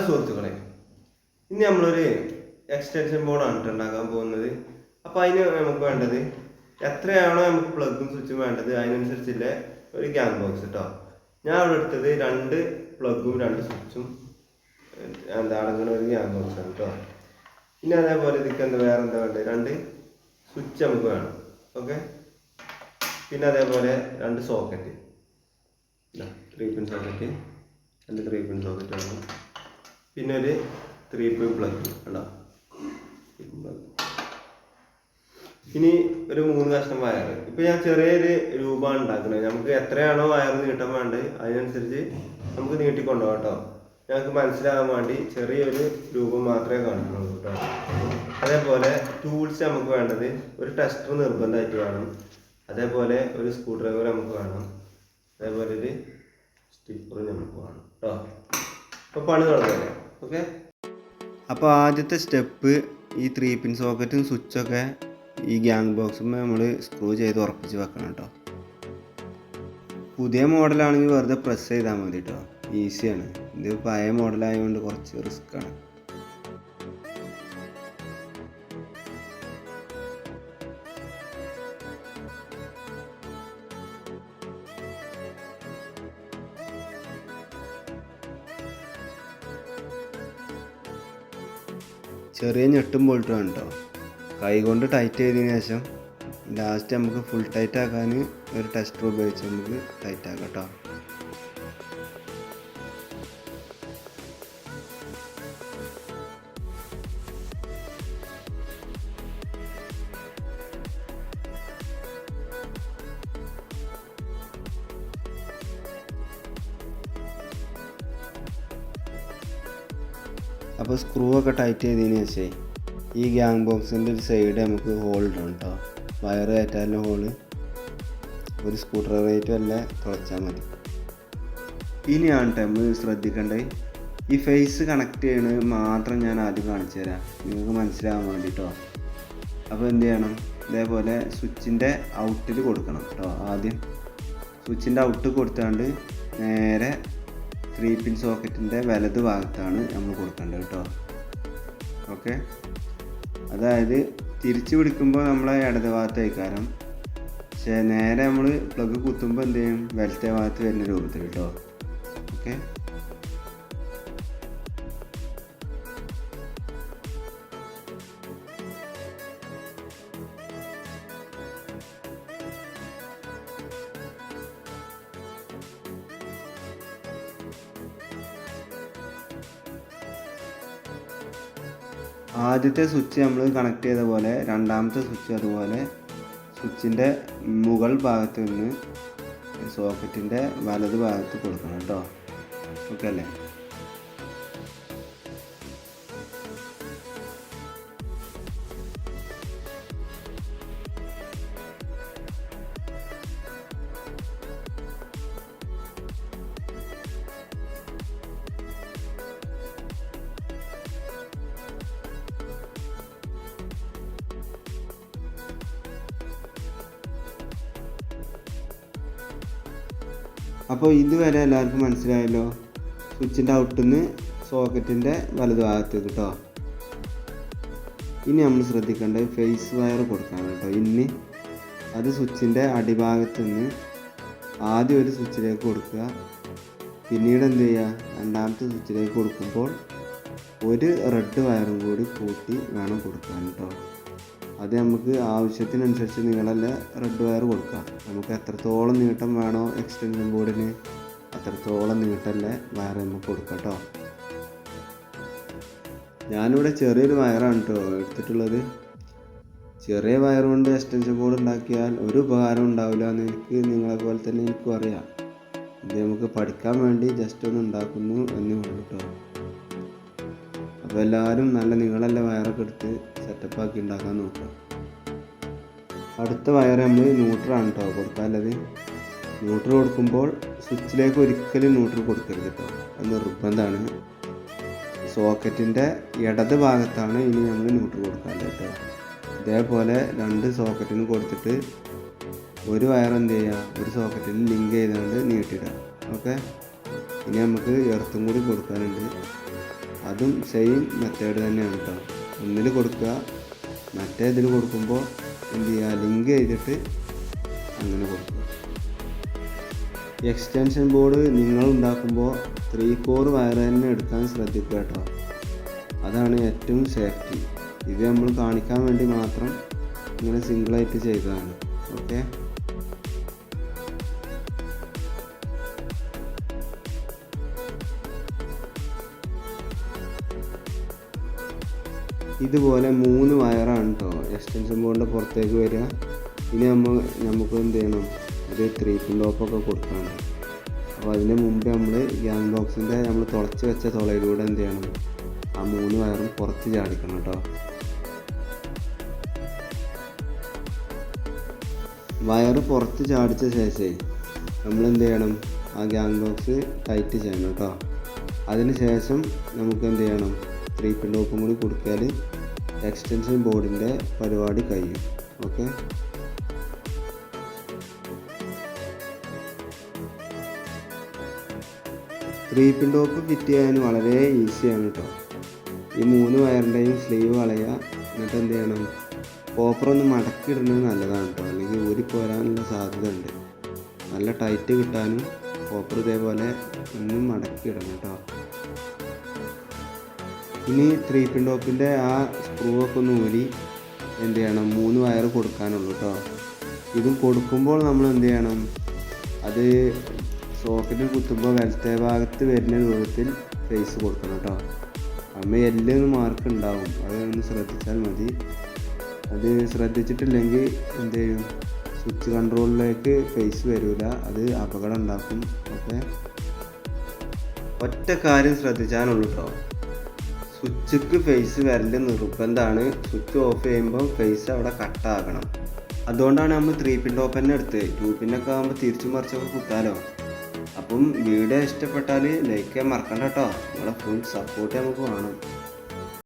സുഹൃത്തുക്കളെ, ഇനി നമ്മളൊരു എക്സ്റ്റൻഷൻ ബോർഡാണ് ഉണ്ടാക്കാൻ പോകുന്നത്. അപ്പോൾ അതിന് നമുക്ക് വേണ്ടത് എത്രയാണോ നമുക്ക് പ്ലഗും സ്വിച്ചും വേണ്ടത് അതിനനുസരിച്ചുള്ള ഒരു ഗ്യാങ് ബോക്സ് കേട്ടോ. ഞാൻ അവിടെ എടുത്തത് 2 പ്ലഗും 2 സ്വിച്ചും അടങ്ങുന്ന ഒരു ഗ്യാങ് ബോക്സ് ആണ് കേട്ടോ. പിന്നെ അതേപോലെ ഇതിക്ക് വേറെ എന്താ വേണ്ടത്, 2 സ്വിച്ച് നമുക്ക് വേണം. ഓക്കെ. പിന്നെ അതേപോലെ 2 സോക്കറ്റ്, 3 പിൻ സോക്കറ്റ്, 2 3 പിൻ സോക്കറ്റ് വേണം. പിന്നെ ഒരു 3 പിൻ പ്ലഗ് ഉണ്ടോ. ഇനി ഒരു 3 കഷ്ണം വയർ. ഇപ്പം ഞാൻ ചെറിയൊരു രൂപമാണ് ഉണ്ടാക്കുന്നത്. നമുക്ക് എത്രയാണോ വയർ നീട്ടാൻ വേണ്ടത് അതിനനുസരിച്ച് നമുക്ക് നീട്ടിക്കൊണ്ടുപോകാം കേട്ടോ. ഞങ്ങൾക്ക് മനസ്സിലാകാൻ വേണ്ടി ചെറിയൊരു രൂപം മാത്രമേ കാണിക്കുന്നുള്ളൂ കേട്ടോ. അതേപോലെ ടൂൾസ് നമുക്ക് വേണ്ടത് ഒരു ടെസ്റ്റർ നിർബന്ധമായിട്ട് വേണം. അതേപോലെ ഒരു സ്ക്രൂ ഡ്രൈവർ നമുക്ക് വേണം. അതേപോലെ ഒരു സ്റ്റിപ്പർ നമുക്ക് വേണം കേട്ടോ. അപ്പോൾ പണി തുടങ്ങാം. ഓക്കെ. അപ്പോൾ ആദ്യത്തെ സ്റ്റെപ്പ് ഈ 3 പിൻ സോക്കറ്റും സ്വിച്ചൊക്കെ ഈ ഗ്യാങ് ബോക്സുമ്പോൾ നമ്മൾ സ്ക്രൂ ചെയ്ത് ഉറപ്പിച്ച് വെക്കണം കേട്ടോ. പുതിയ മോഡലാണെങ്കിൽ വെറുതെ പ്രസ് ചെയ്താൽ മതി കേട്ടോ, ഈസിയാണ്. ഇത് പഴയ മോഡലായതുകൊണ്ട് കുറച്ച് റിസ്ക്കാണ്. ചെറിയ ഞെട്ടും ബോൾട്ടും ആണ് കേട്ടോ. കൈ കൊണ്ട് ടൈറ്റ് ചെയ്തതിന് ശേഷം ലാസ്റ്റ് നമുക്ക് ഫുൾ ടൈറ്റ് ആക്കാൻ ഒരു ടെസ്റ്റർ ഉപയോഗിച്ച് നമുക്ക് ടൈറ്റ് ആക്കാം കേട്ടോ. അപ്പോൾ സ്ക്രൂ ഒക്കെ ടൈറ്റ് ചെയ്തതിന് ശേഷം ഈ ഗ്യാങ് ബോക്സിൻ്റെ ഒരു സൈഡ് നമുക്ക് ഹോൾ ഇടണം കേട്ടോ. വയർ കയറ്റാനുള്ള ഹോള് ഒരു സ്ക്രൂ ഡ്രൈവറായിട്ട് വല്ല തുളച്ചാൽ മതി. ഇനിയാണ് നമ്മൾ ശ്രദ്ധിക്കേണ്ടത്, ഈ ഫേസ് കണക്ട് ചെയ്യണത് മാത്രം ഞാൻ ആദ്യം കാണിച്ചു തരാം നിങ്ങൾക്ക് മനസ്സിലാകാൻ വേണ്ടിട്ടോ. അപ്പോൾ എന്ത് ചെയ്യണം, ഇതേപോലെ സ്വിച്ചിൻ്റെ ഔട്ടിൽ കൊടുക്കണം കേട്ടോ. ആദ്യം സ്വിച്ചിൻ്റെ ഔട്ട് കൊടുത്താണ്ട് നേരെ 3 പിൻ സോക്കറ്റിൻ്റെ വലത് ഭാഗത്താണ് നമ്മൾ കൊടുക്കേണ്ടത് കേട്ടോ. ഓക്കെ. അതായത് തിരിച്ച് പിടിക്കുമ്പോൾ നമ്മളെ ഇടത് ഭാഗത്തേക്കാരം, പക്ഷേ നേരെ നമ്മൾ പ്ലഗ് കുത്തുമ്പോൾ എന്ത് ചെയ്യും, വലത്തെ ഭാഗത്ത് വരുന്ന രൂപത്തിൽ കേട്ടോ. ഓക്കെ. ആദ്യത്തെ സ്വിച്ച് നമ്മൾ കണക്ട് ചെയ്ത പോലെ രണ്ടാമത്തെ സ്വിച്ച് അതുപോലെ സ്വിച്ചിൻ്റെ മുകൾ ഭാഗത്ത് നിന്ന് സോക്കറ്റിൻ്റെ വലത് ഭാഗത്ത് കൊടുക്കണം കേട്ടോ. ഓക്കെ അല്ലേ. അപ്പോൾ ഇതുവരെ എല്ലാവർക്കും മനസ്സിലായല്ലോ. സ്വിച്ചിൻ്റെ ഔട്ടിൽ നിന്ന് സോക്കറ്റിൻ്റെ വലത് ഭാഗത്ത് കേട്ടോ. ഇനി നമ്മൾ ശ്രദ്ധിക്കേണ്ടത് ഫേസ് വയർ കൊടുക്കണം കേട്ടോ. ഇനി അത് സ്വിച്ചിൻ്റെ അടിഭാഗത്ത് നിന്ന് ആദ്യം ഒരു സ്വിച്ചിലേക്ക് കൊടുക്കുക. പിന്നീട് എന്ത് ചെയ്യുക, രണ്ടാമത്തെ സ്വിച്ചിലേക്ക് കൊടുക്കുമ്പോൾ ഒരു റെഡ് വയറും കൂടി കൂട്ടി വേണം കൊടുക്കാൻ കേട്ടോ. അത് നമുക്ക് ആവശ്യത്തിനനുസരിച്ച് നീളമുള്ള റെഡ് വയർ കൊടുക്കാം. നമുക്ക് എത്രത്തോളം നീട്ടം വേണോ എക്സ്റ്റൻഷൻ ബോർഡിന് അത്രത്തോളം നീട്ടമുള്ള വയർ നമുക്ക് കൊടുക്കാം കേട്ടോ. ഞാനിവിടെ ചെറിയൊരു വയറാണ് കേട്ടോ എടുത്തിട്ടുള്ളത്. ചെറിയ വയർ കൊണ്ട് എക്സ്റ്റൻഷൻ ബോർഡ് ഉണ്ടാക്കിയാൽ ഒരു ഉപകാരം ഉണ്ടാവില്ല എന്ന് നിങ്ങളെ പോലെ തന്നെ എനിക്കും അറിയാം. ഇത് നമുക്ക് പഠിക്കാൻ വേണ്ടി ജസ്റ്റ് ഒന്ന് ഉണ്ടാക്കുന്നു എന്നേ ഉള്ളൂ കേട്ടോ. അപ്പോൾ എല്ലാവരും നല്ല നീളമുള്ള വയറൊക്കെ എടുത്ത് സെറ്റപ്പാക്കി ഉണ്ടാക്കാൻ നോക്കുക. അടുത്ത വയർ നമ്മൾ ന്യൂട്രലാണ് കേട്ടോ കൊടുക്കാനുള്ളത്. ന്യൂട്രൽ കൊടുക്കുമ്പോൾ സ്വിച്ചിലേക്ക് ഒരിക്കലും ന്യൂട്രൽ കൊടുക്കരുത് കേട്ടോ, അത് നിർബന്ധമാണ്. സോക്കറ്റിൻ്റെ ഇടത് ഭാഗത്താണ് ഇനി നമ്മൾ ന്യൂട്രൽ കൊടുക്കാനുള്ളത് കേട്ടോ. ഇതേപോലെ 2 സോക്കറ്റിന് കൊടുത്തിട്ട് ഒരു വയർ എന്ത് ചെയ്യുക, ഒരു സോക്കറ്റിന് ലിങ്ക് ചെയ്തുകൊണ്ട് നീട്ടിയിടുക. ഓക്കെ. ഇനി നമുക്ക് എർത്തും കൂടി കൊടുക്കാനുണ്ട്. അതും സെയിം മെത്തേഡ് തന്നെയാണ് കേട്ടോ. ഒന്നിൽ കൊടുക്കുക, മറ്റേ ഇതിൽ കൊടുക്കുമ്പോൾ എന്ത് ചെയ്യുക, ലിങ്ക് ചെയ്തിട്ട് അങ്ങനെ കൊടുക്കുക. എക്സ്റ്റൻഷൻ ബോർഡ് നിങ്ങൾ ഉണ്ടാക്കുമ്പോൾ 3 കോർ വയർ തന്നെ എടുക്കാൻ ശ്രദ്ധിക്കുക കേട്ടോ. അതാണ് ഏറ്റവും സേഫ്റ്റി. ഇത് നമ്മൾ കാണിക്കാൻ വേണ്ടി മാത്രം ഇങ്ങനെ സിംഗിളായിട്ട് ചെയ്തതാണ്. ഓക്കെ, ഇതുപോലെ 3 വയറാണ് കേട്ടോ എക്സ്റ്റൻഷൻ ബോർഡിൻ്റെ പുറത്തേക്ക് വരിക. ഇനി നമുക്ക് എന്ത് ചെയ്യണം, ഒരു 3 പിൻ ടോപ്പൊക്കെ കൊടുക്കണം. അപ്പോൾ അതിന് മുമ്പ് നമ്മൾ ഗ്യാങ് ബോക്സിൻ്റെ നമ്മൾ തുളച്ച് വെച്ച തുളയിലൂടെ എന്ത് ചെയ്യണം, ആ 3 വയറും പുറത്ത് ചാടിക്കണം കേട്ടോ. വയറ് പുറത്ത് ചാടിച്ച ശേഷമേ നമ്മൾ എന്ത് ചെയ്യണം, ആ ഗ്യാങ് ബോക്സ് ടൈറ്റ് ചെയ്യണം കേട്ടോ. അതിന് ശേഷം നമുക്ക് എന്ത് ചെയ്യണം, 3 പിൻ ടോപ്പും കൂടി കൊടുത്താൽ എക്സ്റ്റൻഷൻ ബോർഡിൻ്റെ പരിപാടി കഴിയും. ഓക്കെ, ത്രീ പിൻ ടോപ്പ് ഫിറ്റ് ചെയ്യാൻ വളരെ ഈസിയാണ് കേട്ടോ. ഈ 3 വയറിൻ്റെയും സ്ലീവ് കളയുക, എന്നിട്ട് എന്ത് ചെയ്യണം, കോപ്പർ ഒന്ന് മടക്കി ഇടുന്നത് നല്ലതാണ് കേട്ടോ, അല്ലെങ്കിൽ ഊരിപ്പോരാനുള്ള സാധ്യത ഉണ്ട്. നല്ല ടൈറ്റ് കിട്ടാനും കോപ്പർ ഇതേപോലെ ഒന്ന് മടക്കി ഇടണം കേട്ടോ. ഇനി 3 പിൻ ടോപ്പിൻ്റെ ആ സ്ക്രൂ ഒക്കെ ഒന്ന് ഊരി എന്ത് ചെയ്യണം, 3 വയർ കൊടുക്കാനുള്ളൂ കേട്ടോ. ഇതും കൊടുക്കുമ്പോൾ നമ്മൾ എന്ത് ചെയ്യണം, അത് സോക്കറ്റിൽ കുത്തുമ്പോൾ വലത്തേ ഭാഗത്ത് വരുന്ന രൂപത്തിൽ ഫേസ് കൊടുക്കണം കേട്ടോ. അമ്മ എല്ലൊന്ന് മാർക്ക് ഉണ്ടാവും, അതൊന്ന് ശ്രദ്ധിച്ചാൽ മതി. അത് ശ്രദ്ധിച്ചിട്ടില്ലെങ്കിൽ എന്ത് ചെയ്യും, സ്വിച്ച് കൺട്രോളിലേക്ക് ഫേസ് വരില്ല, അത് അപകടം ഉണ്ടാക്കും. ഓക്കെ, ഒറ്റ കാര്യം ശ്രദ്ധിച്ചാലുള്ളൂ കേട്ടോ, സ്വിച്ചിക്ക് ഫേസ് വരൽ നിർബന്ധമാണ്. സ്വിച്ച് ഓഫ് ചെയ്യുമ്പോൾ ഫേസ് അവിടെ കട്ടാകണം. അതുകൊണ്ടാണ് നമ്മൾ 3 പിൻ ടോപ്പ് തന്നെ എടുത്ത്. 2 പിന്നൊക്കെ ആകുമ്പോൾ തിരിച്ചും മറിച്ചൊക്കെ കുത്താലോ. അപ്പം വീഡിയോ ഇഷ്ടപ്പെട്ടാൽ ലൈക്ക് ചെയ്യാൻ മറക്കണ്ട കേട്ടോ. നിങ്ങളെ ഫുൾ സപ്പോർട്ട് നമുക്ക് വേണം.